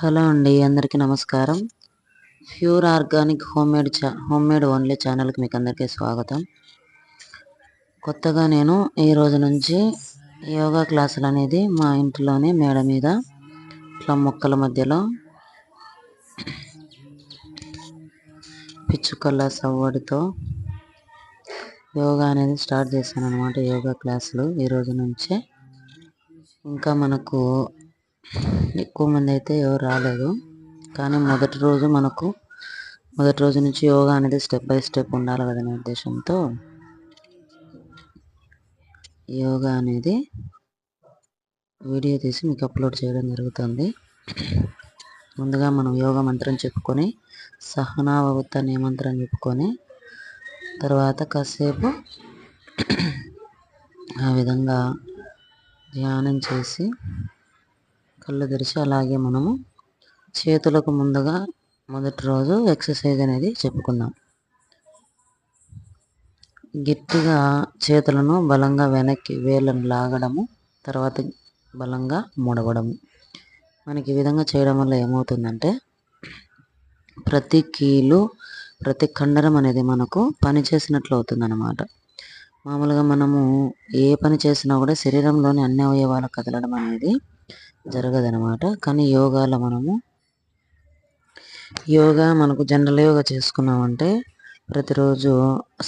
Hello అండి, అందరికీ నమస్కారం. ప్యూర్ ఆర్గానిక్ హోమ్మేడ్ ఓన్లీ ఛానల్కి మీకు అందరికీ స్వాగతం. కొత్తగా నేను ఈ రోజు నుంచి యోగా క్లాసులు అనేది మా ఇంట్లోనే మేడ మీద ఇట్లా మొక్కల మధ్యలో పిచ్చుకల్ల సవ్వడితో యోగా అనేది స్టార్ట్ చేశాను అనమాట. యోగా క్లాసులు ఈ రోజు నుంచే. ఇంకా మనకు ఎక్కువ మంది అయితే ఎవరు రాలేదు, కానీ మొదటి రోజు నుంచి యోగా అనేది స్టెప్ బై స్టెప్ ఉండాలి కదనే ఉద్దేశంతో యోగా అనేది వీడియో తీసి మీకు అప్లోడ్ చేయడం జరుగుతుంది. ముందుగా మనం యోగా మంత్రం చెప్పుకొని సహనావవత్ అనే మంత్రం చెప్పుకొని తర్వాత కాసేపు ఆ విధంగా ధ్యానం చేసి కళ్ళు తెరిచి అలాగే మనము చేతులకు ముందుగా మొదటి రోజు ఎక్సర్సైజ్ అనేది చెప్పుకుందాం. గట్టిగా చేతులను బలంగా వెనక్కి వేళ్ళను లాగడము, తర్వాత బలంగా ముడవడము. మనకి ఈ విధంగా చేయడం వల్ల ఏమవుతుందంటే ప్రతి కీలు ప్రతి కండరం అనేది మనకు పని చేసినట్లు అవుతుందన్నమాట. మామూలుగా మనము ఏ పని చేసినా కూడా శరీరంలోని అన్ని అవయవాలు కదలడం అనేది జరగదనమాట. కానీ మనకు జనరల్ యోగా చేసుకున్నామంటే ప్రతిరోజు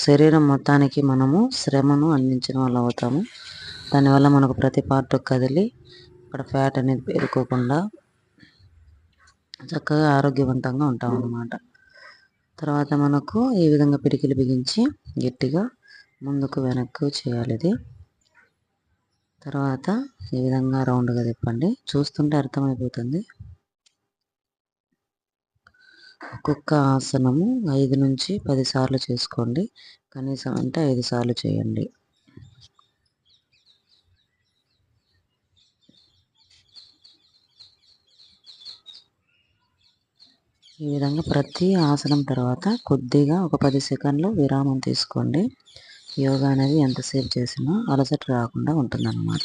శరీరం మొత్తానికి మనము శ్రమను అందించిన వాళ్ళు అవుతాము. దానివల్ల మనకు ప్రతి పార్ట్ కదిలి అక్కడ ఫ్యాట్ అనేది పేరుకోకుండా చక్కగా ఆరోగ్యవంతంగా ఉంటాం అన్నమాట. తర్వాత మనకు ఈ విధంగా పిడికిలు బిగించి గట్టిగా ముందుకు వెనక్కు చేయాలి. ఇది తర్వాత ఈ విధంగా రౌండ్గా తిప్పండి. చూస్తుంటే అర్థమైపోతుంది. ఒక్కొక్క ఆసనము 5 నుంచి 10 సార్లు చేసుకోండి. కనీసం అంటే 5 సార్లు చేయండి. ఈ విధంగా ప్రతి ఆసనం తర్వాత కొద్దిగా ఒక 10 సెకండ్లు విరామం తీసుకోండి. యోగా అనేది ఎంతసేపు చేసినా అలసట రాకుండా ఉంటుందన్నమాట.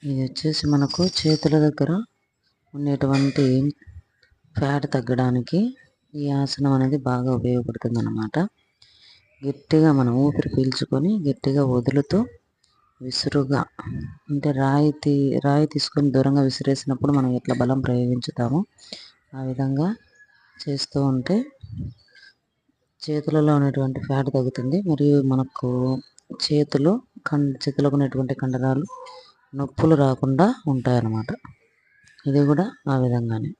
ఇది వచ్చేసి మనకు చేతుల దగ్గర ఉండేటువంటి ఫ్యాట్ తగ్గడానికి ఈ ఆసనం అనేది బాగా ఉపయోగపడుతుంది అన్నమాట. గట్టిగా మనం ఊపిరి పీల్చుకొని గట్టిగా వదులుతూ విసురుగా అంటే రాయి తీసుకొని దూరంగా విసిరేసినప్పుడు మనం ఎట్లా బలం ప్రయోగించుతామో ఆ విధంగా చేస్తూ ఉంటే చేతులలో ఉన్నటువంటి ఫ్యాట్ తగ్గుతుంది. మరియు మనకు చేతులకు ఉన్నటువంటి కండరాలు నొప్పులు రాకుండా ఉంటాయన్నమాట. ఇది కూడా ఆ విధంగానే.